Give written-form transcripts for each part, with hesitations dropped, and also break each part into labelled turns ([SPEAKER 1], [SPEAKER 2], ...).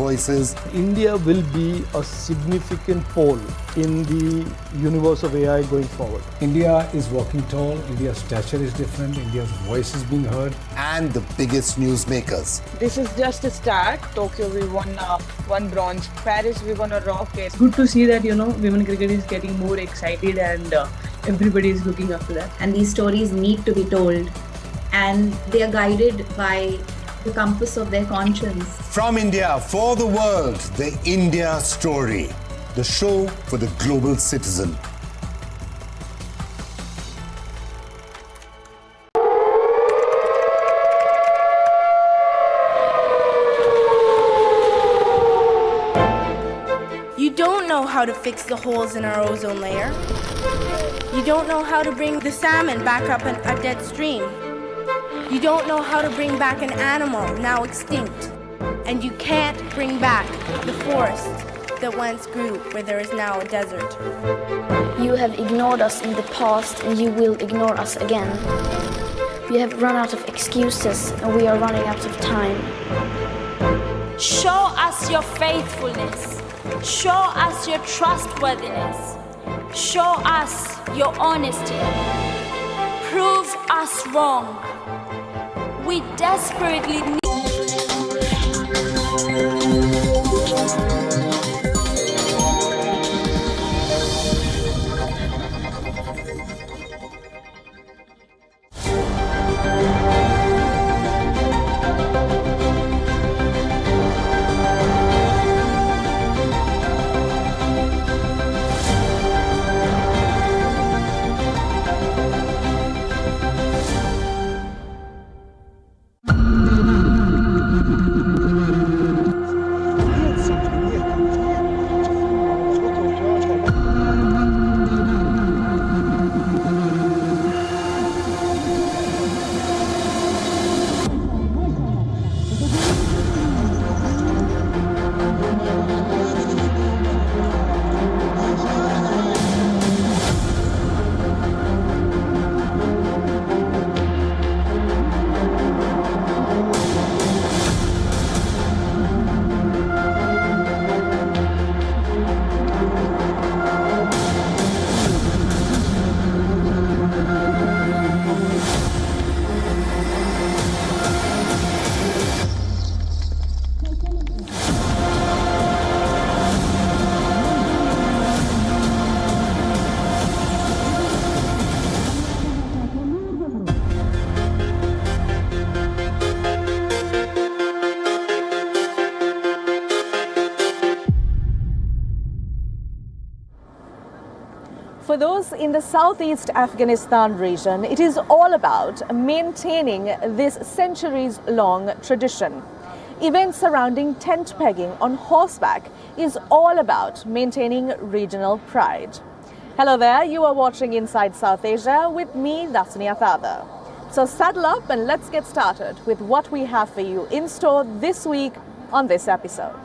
[SPEAKER 1] voices.
[SPEAKER 2] India will be a significant pole in the universe of AI going forward.
[SPEAKER 3] India is walking tall, India's stature is different, India's voice is being heard.
[SPEAKER 1] And the biggest newsmakers.
[SPEAKER 4] This is just a start. Tokyo, we won one bronze. Paris, we won a rocket.
[SPEAKER 5] Good to see that, women cricket is getting more excited and everybody is looking up to that.
[SPEAKER 6] And these stories need to be told. And they are guided by the compass of their conscience.
[SPEAKER 1] From India, for the world, the India Story. The show for the global citizen.
[SPEAKER 7] You don't know how to fix the holes in our ozone layer. You don't know how to bring the salmon back up a dead stream. You don't know how to bring back an animal now extinct. And you can't bring back the forest that once grew where there is now a desert.
[SPEAKER 8] You have ignored us in the past and you will ignore us again. We have run out of excuses and we are running out of time.
[SPEAKER 9] Show us your faithfulness. Show us your trustworthiness. Show us your honesty. Prove us wrong. We desperately need.
[SPEAKER 10] For those in the southeast Afghanistan region, it is all about maintaining this centuries-long tradition. Events surrounding tent pegging on horseback is all about maintaining regional pride. Hello there, you are watching Inside South Asia with me, Dasuni Athauda. So saddle up and let's get started with what we have for you in store this week on this episode.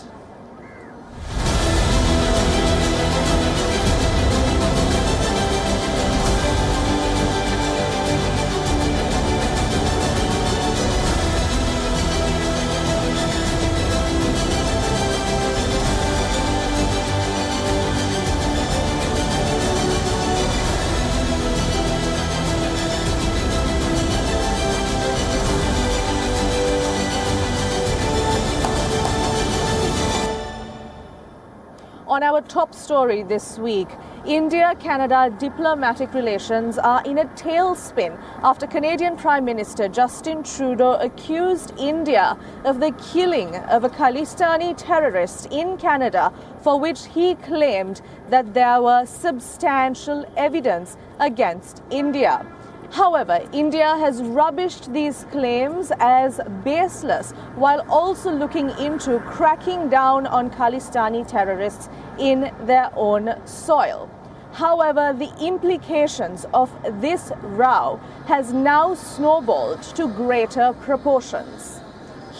[SPEAKER 10] On our top story this week, India-Canada diplomatic relations are in a tailspin after Canadian Prime Minister Justin Trudeau accused India of the killing of a Khalistani terrorist in Canada, for which he claimed that there was substantial evidence against India. However, India has rubbished these claims as baseless while also looking into cracking down on Khalistani terrorists in their own soil. However, the implications of this row has now snowballed to greater proportions.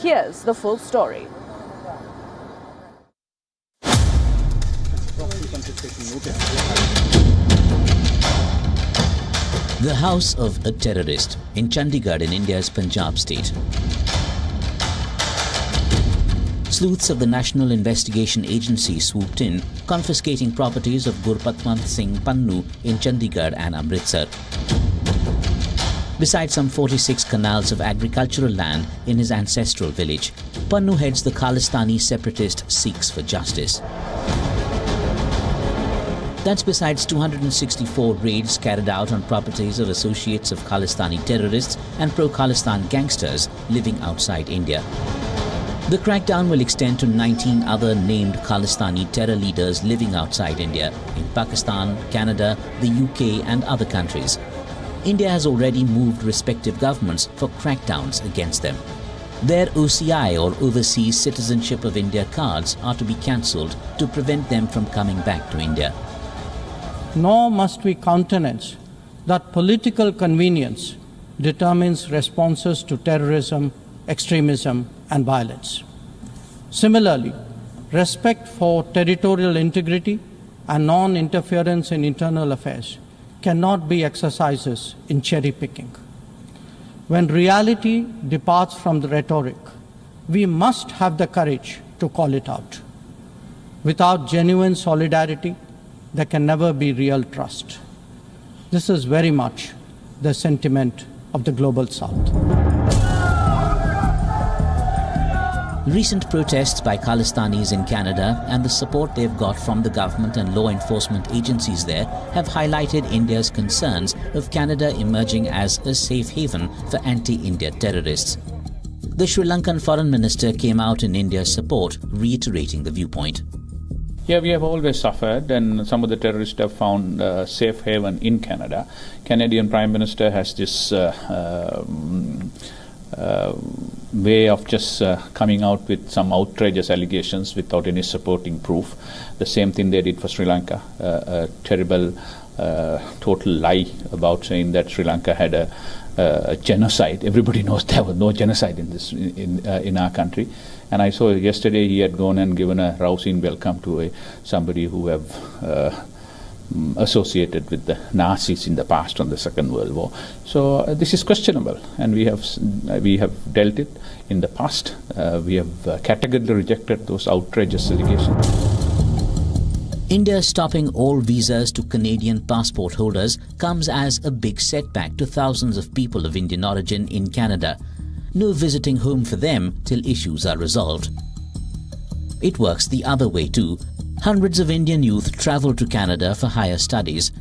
[SPEAKER 10] Here's the full story.
[SPEAKER 11] The house of a terrorist in Chandigarh in India's Punjab state. Sleuths of the National Investigation Agency swooped in, confiscating properties of Gurpatwant Singh Pannu in Chandigarh and Amritsar. Besides some 46 canals of agricultural land in his ancestral village, Pannu heads the Khalistani separatist Sikhs for Justice. That's besides 264 raids carried out on properties of associates of Khalistani terrorists and pro-Khalistan-gangsters living outside India. The crackdown will extend to 19 other named Khalistani terror leaders living outside India, in Pakistan, Canada, the UK and other countries. India has already moved respective governments for crackdowns against them. Their OCI or Overseas Citizenship of India cards are to be cancelled to prevent them from coming back to India.
[SPEAKER 12] Nor must we countenance that political convenience determines responses to terrorism, extremism and violence. Similarly, respect for territorial integrity and non-interference in internal affairs cannot be exercises in cherry-picking. When reality departs from the rhetoric, we must have the courage to call it out. Without genuine solidarity, there can never be real trust. This is very much the sentiment of the Global South.
[SPEAKER 11] Recent protests by Khalistanis in Canada and the support they've got from the government and law enforcement agencies there have highlighted India's concerns of Canada emerging as a safe haven for anti-India terrorists. The Sri Lankan Foreign Minister came out in India's support, reiterating the viewpoint.
[SPEAKER 13] Yeah, we have always suffered, and some of the terrorists have found safe haven in Canada. Canadian Prime Minister has this way of just coming out with some outrageous allegations without any supporting proof. The same thing they did for Sri Lanka, a terrible, total lie about saying that Sri Lanka had a genocide. Everybody knows there was no genocide in our country. And I saw yesterday he had gone and given a rousing welcome to somebody who have associated with the Nazis in the past on the Second World War. So this is questionable, and we have dealt it in the past. We have categorically rejected those outrageous allegations.
[SPEAKER 11] India stopping all visas to Canadian passport holders comes as a big setback to thousands of people of Indian origin in Canada. No visiting home for them till issues are resolved. It works the other way too. Hundreds of Indian youth travel to Canada for higher studies.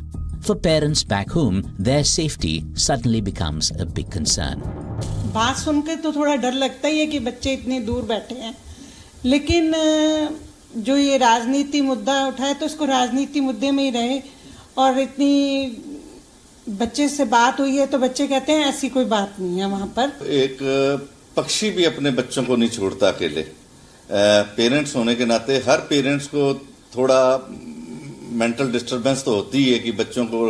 [SPEAKER 11] For parents back home, their safety suddenly becomes a big concern.
[SPEAKER 14] बात सुनकर तो थोड़ा डर लगता ही है कि बच्चे इतने दूर बैठे हैं, लेकिन जो ये राजनीति मुद्दा उठाए तो इसको राजनीति मुद्दे में ही रहे, और इतनी बच्चे से बात हुई है तो बच्चे कहते हैं ऐसी कोई बात नहीं है वहाँ पर.
[SPEAKER 15] एक पक्षी भी अपने बच्चों को नहीं छोड़ता अकेले. पेरेंट्स होने के नाते हर पेरेंट्स को थोड़ा मेंटल डिस्टरबेंस तो होती है कि बच्चों को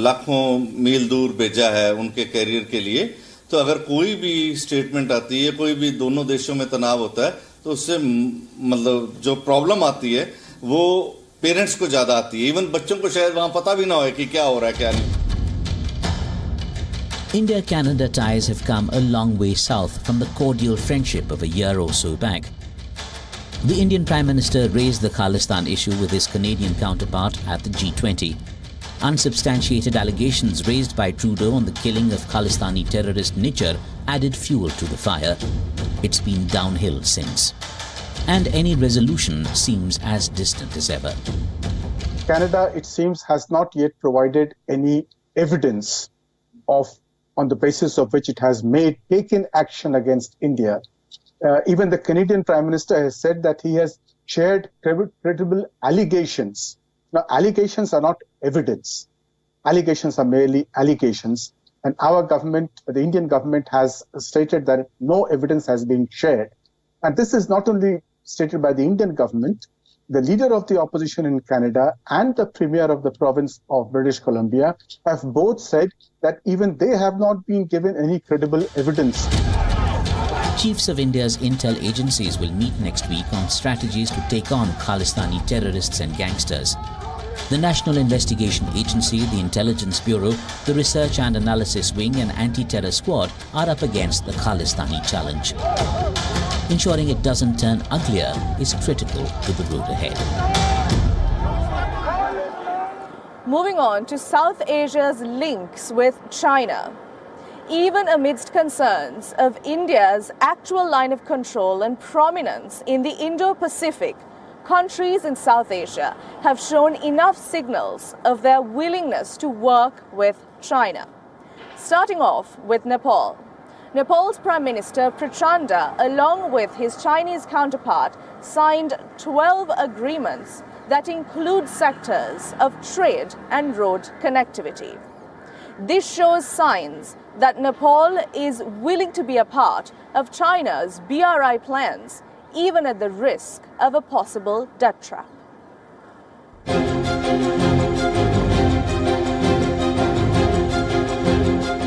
[SPEAKER 15] लाखों मील दूर भेजा है उनके करियर के लिए. तो अगर कोई भी स्टेटमेंट आती है, कोई भी दोनों देशों में तनाव होता है, तो उससे मतलब जो प्रॉब्लम आती है वो पेरेंट्स को ज्यादा आती है. इवन बच्चों को शायद वहां पता भी ना हो कि क्या हो रहा है क्या नहीं.
[SPEAKER 11] India-Canada ties have come a long way south from the cordial friendship of a year or so back. The Indian Prime Minister raised the Khalistan issue with his Canadian counterpart at the G20. Unsubstantiated allegations raised by Trudeau on the killing of Khalistani terrorist Nichar added fuel to the fire. It's been downhill since. And any resolution seems as distant as ever.
[SPEAKER 16] Canada, it seems, has not yet provided any evidence on the basis of which it has taken action against India. Even the Canadian Prime Minister has said that he has shared credible allegations. Now, allegations are not evidence. Allegations are merely allegations. And our government, the Indian government, has stated that no evidence has been shared. And this is not only stated by the Indian government. The leader of the opposition in Canada and the premier of the province of British Columbia have both said that even they have not been given any credible evidence.
[SPEAKER 11] Chiefs of India's intel agencies will meet next week on strategies to take on Khalistani terrorists and gangsters. The National Investigation Agency, the Intelligence Bureau, the Research and Analysis Wing and Anti-Terror Squad are up against the Khalistani challenge. Ensuring it doesn't turn uglier is critical to the road ahead.
[SPEAKER 10] Moving on to South Asia's links with China. Even amidst concerns of India's actual line of control and prominence in the Indo-Pacific, countries in South Asia have shown enough signals of their willingness to work with China. Starting off with Nepal. Nepal's Prime Minister Prachanda, along with his Chinese counterpart, signed 12 agreements that include sectors of trade and road connectivity. This shows signs that Nepal is willing to be a part of China's BRI plans, even at the risk of a possible debt trap.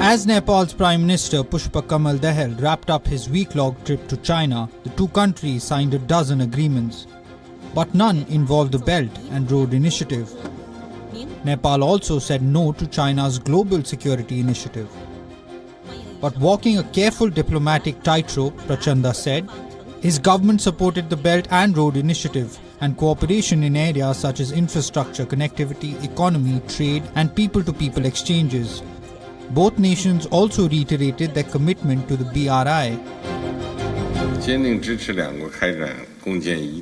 [SPEAKER 17] As Nepal's Prime Minister Pushpa Kamal Dahal wrapped up his week-long trip to China, the two countries signed a dozen agreements. But none involved the Belt and Road Initiative. Nepal also said no to China's Global Security Initiative. But walking a careful diplomatic tightrope, Prachanda said, his government supported the Belt and Road Initiative and cooperation in areas such as infrastructure, connectivity, economy, trade and people-to-people exchanges. Both nations also reiterated their commitment to the BRI.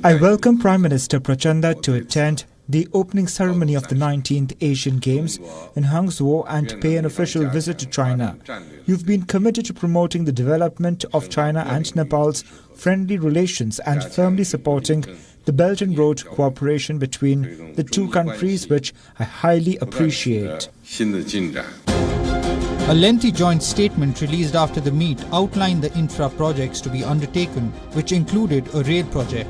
[SPEAKER 18] I welcome Prime Minister Prachanda to attend the opening ceremony of the 19th Asian Games in Hangzhou and to pay an official visit to China. You've been committed to promoting the development of China and Nepal's friendly relations and firmly supporting the Belt and Road cooperation between the two countries, which I highly appreciate.
[SPEAKER 17] A lengthy joint statement released after the meet outlined the infra projects to be undertaken, which included a rail project.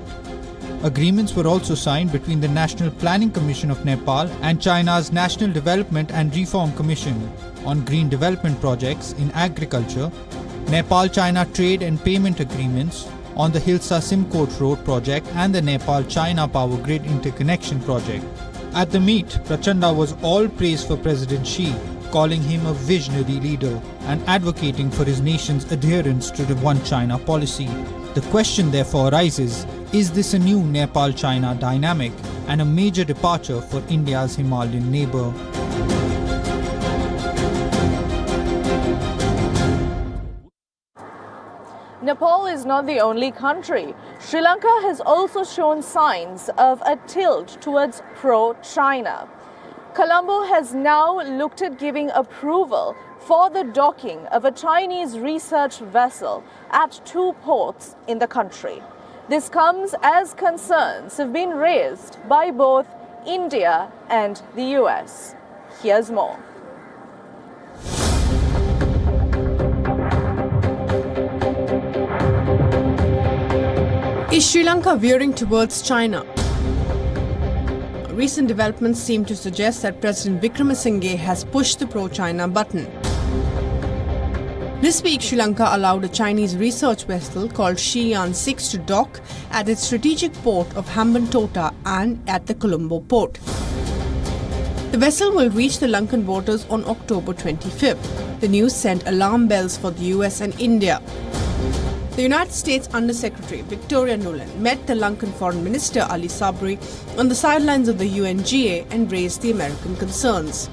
[SPEAKER 17] Agreements were also signed between the National Planning Commission of Nepal and China's National Development and Reform Commission on green development projects in agriculture, Nepal-China trade and payment agreements on the Hilsa-Simcoat Road project and the Nepal-China Power Grid interconnection project. At the meet, Prachanda was all praise for President Xi, calling him a visionary leader and advocating for his nation's adherence to the One China policy. The question therefore arises, is this a new Nepal-China dynamic and a major departure for India's Himalayan neighbour?
[SPEAKER 10] Nepal is not the only country. Sri Lanka has also shown signs of a tilt towards pro-China. Colombo has now looked at giving approval for the docking of a Chinese research vessel at two ports in the country. This comes as concerns have been raised by both India and the US. Here's more.
[SPEAKER 19] Is Sri Lanka veering towards China? Recent developments seem to suggest that President Wickremesinghe has pushed the pro-China button. This week, Sri Lanka allowed a Chinese research vessel called Shiyan 6 to dock at its strategic port of Hambantota and at the Colombo port. The vessel will reach the Lankan waters on October 25th. The news sent alarm bells for the US and India. The United States Undersecretary Victoria Nuland met the Lankan Foreign Minister Ali Sabri on the sidelines of the UNGA and raised the American concerns.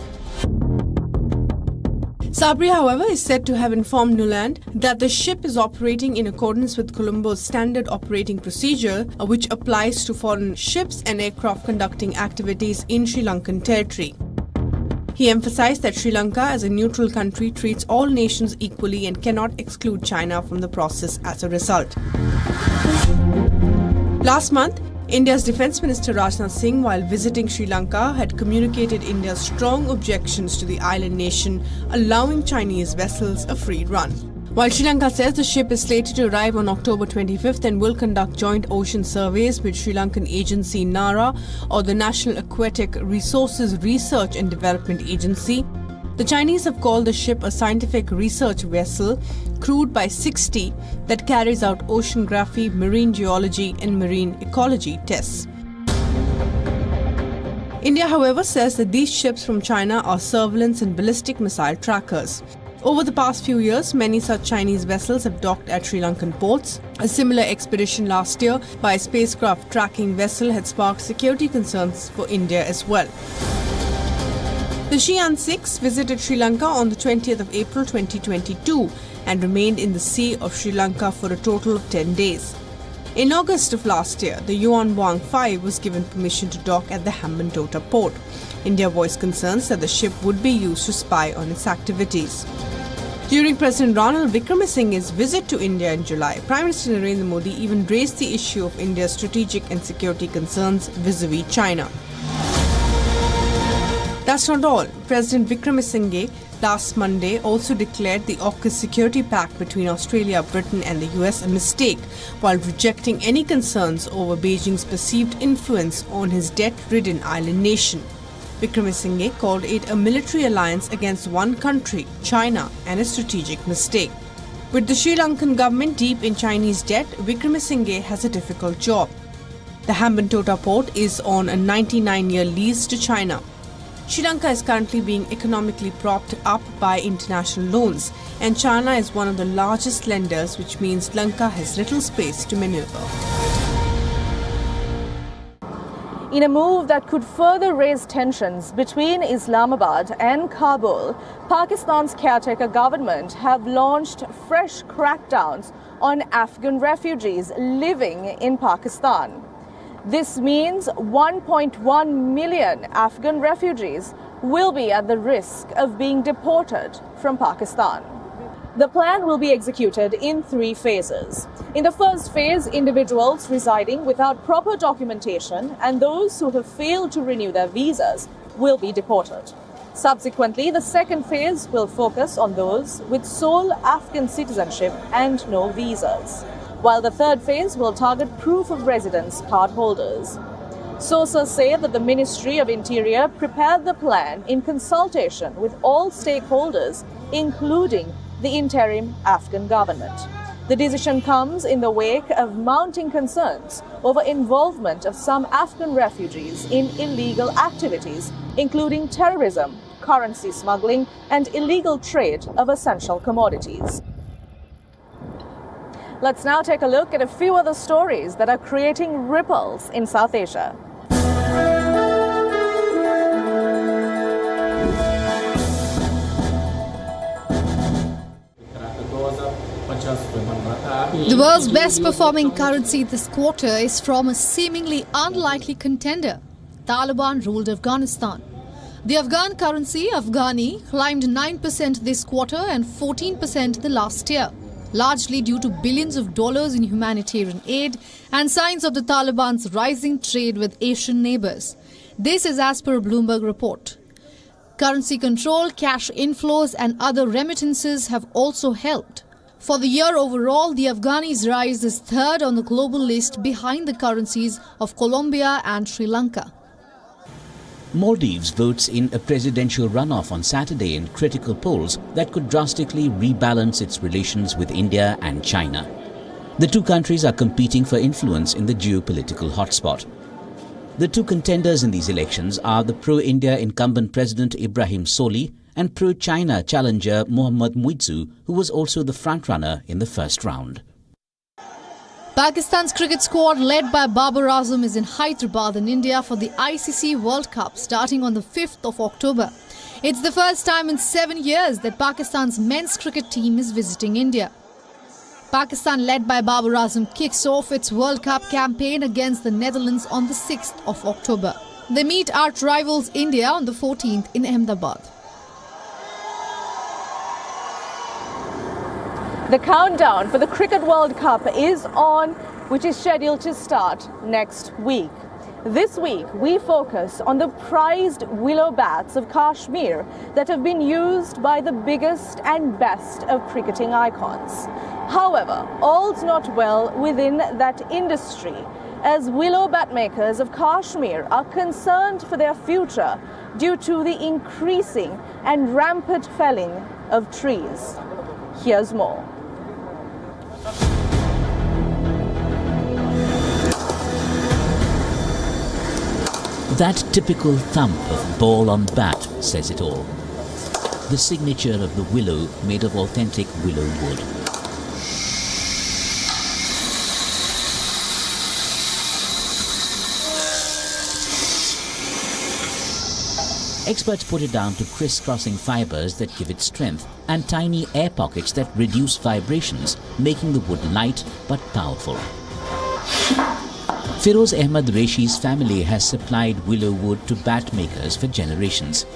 [SPEAKER 19] Sabri, however, is said to have informed Nuland that the ship is operating in accordance with Colombo's standard operating procedure, which applies to foreign ships and aircraft conducting activities in Sri Lankan territory. He emphasized that Sri Lanka, as a neutral country, treats all nations equally and cannot exclude China from the process as a result. Last month, India's Defence Minister Rajnath Singh, while visiting Sri Lanka, had communicated India's strong objections to the island nation allowing Chinese vessels a free run. While Sri Lanka says the ship is slated to arrive on October 25th and will conduct joint ocean surveys with Sri Lankan agency NARA or the National Aquatic Resources Research and Development Agency, the Chinese have called the ship a scientific research vessel crewed by 60 that carries out oceanography, marine geology and marine ecology tests. India, however, says that these ships from China are surveillance and ballistic missile trackers. Over the past few years, many such Chinese vessels have docked at Sri Lankan ports. A similar expedition last year by a spacecraft tracking vessel had sparked security concerns for India as well. The Xi'an 6 visited Sri Lanka on the 20th of April 2022 and remained in the Sea of Sri Lanka for a total of 10 days. In August of last year, the Yuan 5 was given permission to dock at the Hambantota port. India voiced concerns that the ship would be used to spy on its activities. During President Ranil Wickremesinghe's visit to India in July, Prime Minister Narendra Modi even raised the issue of India's strategic and security concerns vis-à-vis China. That's not all. President Wickremesinghe last Monday also declared the AUKUS security pact between Australia, Britain and the US a mistake, while rejecting any concerns over Beijing's perceived influence on his debt-ridden island nation. Wickremesinghe called it a military alliance against one country, China, and a strategic mistake. With the Sri Lankan government deep in Chinese debt, Wickremesinghe has a difficult job. The Hambantota port is on a 99-year lease to China. Sri Lanka is currently being economically propped up by international loans, and China is one of the largest lenders, which means Lanka has little space to maneuver.
[SPEAKER 10] In a move that could further raise tensions between Islamabad and Kabul, Pakistan's caretaker government have launched fresh crackdowns on Afghan refugees living in Pakistan. This means 1.1 million Afghan refugees will be at the risk of being deported from Pakistan. The plan will be executed in 3 phases. In the first phase, individuals residing without proper documentation and those who have failed to renew their visas will be deported. Subsequently, the second phase will focus on those with sole Afghan citizenship and no visas, while the third phase will target proof of residence card holders. Sources say that the Ministry of Interior prepared the plan in consultation with all stakeholders, including the interim Afghan government. The decision comes in the wake of mounting concerns over involvement of some Afghan refugees in illegal activities, including terrorism, currency smuggling, and illegal trade of essential commodities. Let's now take a look at a few other stories that are creating ripples in South Asia.
[SPEAKER 20] The world's best performing currency this quarter is from a seemingly unlikely contender, Taliban-ruled Afghanistan. The Afghan currency, Afghani, climbed 9% this quarter and 14% the last year, largely due to billions of dollars in humanitarian aid and signs of the Taliban's rising trade with Asian neighbors. This is as per a Bloomberg report. Currency control, cash inflows and other remittances have also helped. For the year overall, the Afghani's rise is third on the global list behind the currencies of Colombia and Sri Lanka.
[SPEAKER 11] Maldives votes in a presidential runoff on Saturday in critical polls that could drastically rebalance its relations with India and China. The two countries are competing for influence in the geopolitical hotspot. The two contenders in these elections are the pro-India incumbent President Ibrahim Soli and pro-China challenger Mohammad Muizzu, who was also the frontrunner in the first round.
[SPEAKER 20] Pakistan's cricket squad led by Babar Azam is in Hyderabad in India for the ICC World Cup starting on the 5th of October. It's the first time in 7 years that Pakistan's men's cricket team is visiting India. Pakistan, led by Babar Azam, kicks off its World Cup campaign against the Netherlands on the 6th of October. They meet arch rivals India on the 14th in Ahmedabad.
[SPEAKER 10] The countdown for the Cricket World Cup is on, which is scheduled to start next week. This week, we focus on the prized willow bats of Kashmir that have been used by the biggest and best of cricketing icons. However, all's not well within that industry, as willow bat makers of Kashmir are concerned for their future due to the increasing and rampant felling of trees. Here's more.
[SPEAKER 11] That typical thump of ball on bat says it all. the signature of the willow made of authentic willow wood. Experts put it down to crisscrossing fibers that give it strength and tiny air pockets that reduce vibrations, making the wood light but powerful. Firoz Ahmad Reshi's family has supplied willow wood to bat makers for generations.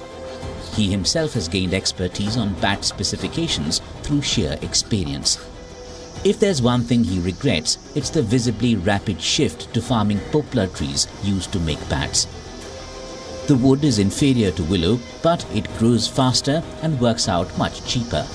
[SPEAKER 11] He himself has gained expertise on bat specifications through sheer experience. If there's one thing he regrets, it's the visibly rapid shift to farming poplar trees used to make bats. The wood is inferior to willow, but it grows faster and works out much cheaper.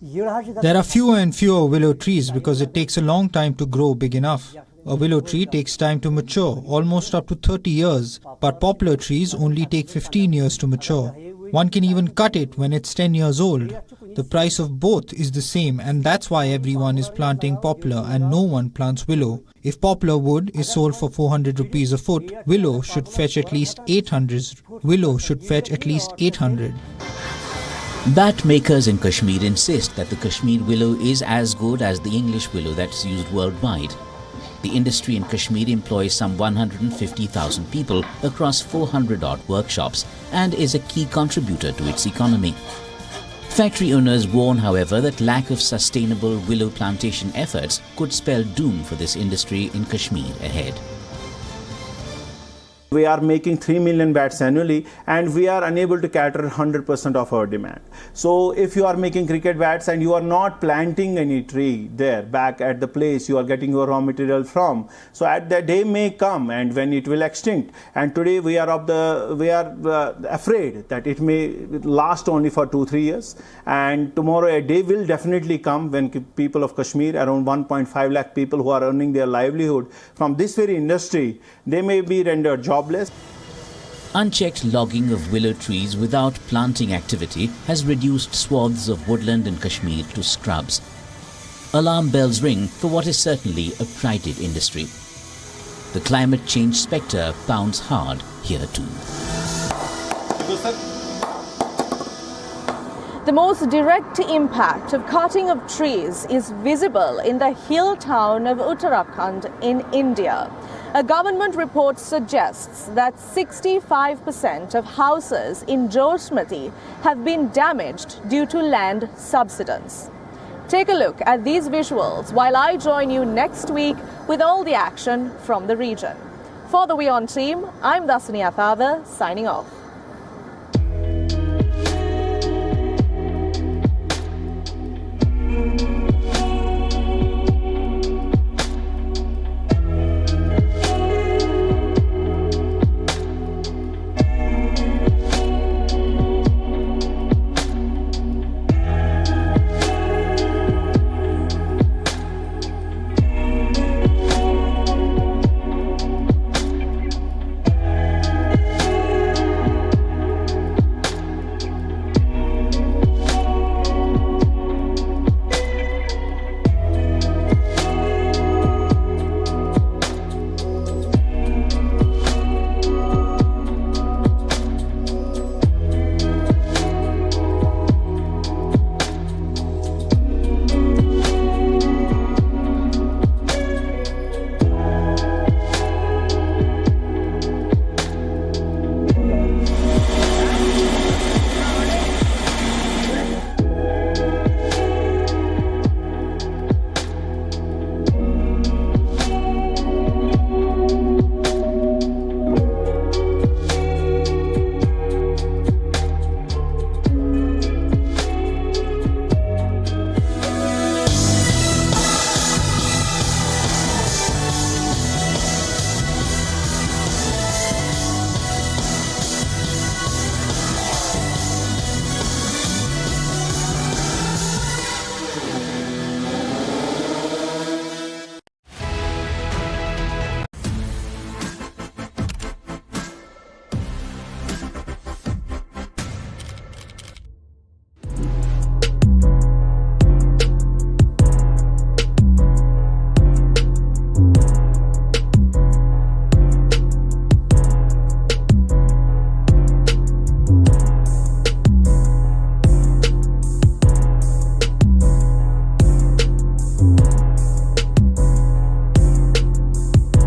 [SPEAKER 17] There are fewer and fewer willow trees because it takes a long time to grow big enough. A willow tree takes time to mature, almost up to 30 years, but poplar trees only take 15 years to mature. One can even cut it when it's 10 years old. The price of both is the same, and that's why everyone is planting poplar and no one plants willow. If poplar wood is sold for 400 rupees a foot, willow should fetch at least 800.
[SPEAKER 11] Bat makers in Kashmir insist that the Kashmir willow is as good as the English willow that's used worldwide. The industry in Kashmir employs some 150,000 people across 400-odd workshops and is a key contributor to its economy. Factory owners warn, however, that lack of sustainable willow plantation efforts could spell doom for this industry in Kashmir ahead.
[SPEAKER 21] We are making 3 million bats annually and we are unable to cater 100% of our demand. So if you are making cricket bats and you are not planting any tree there back at the place you are getting your raw material from, so at the day may come and when it will extinct. And today we are afraid that it may last only for 2-3 years, and tomorrow a day will definitely come when people of Kashmir, around 1.5 lakh people who are earning their livelihood from this very industry, they may be rendered jobless.
[SPEAKER 11] Unchecked logging of willow trees without planting activity has reduced swaths of woodland in Kashmir to scrubs. Alarm bells ring for what is certainly a prided industry. The climate change spectre pounds hard here too.
[SPEAKER 10] The most direct impact of cutting of trees is visible in the hill town of Uttarakhand in India. A government report suggests that 65% of houses in Josmati have been damaged due to land subsidence. Take a look at these visuals while I join you next week with all the action from the region. For the WION team, I'm Dasuni Athauda, signing off.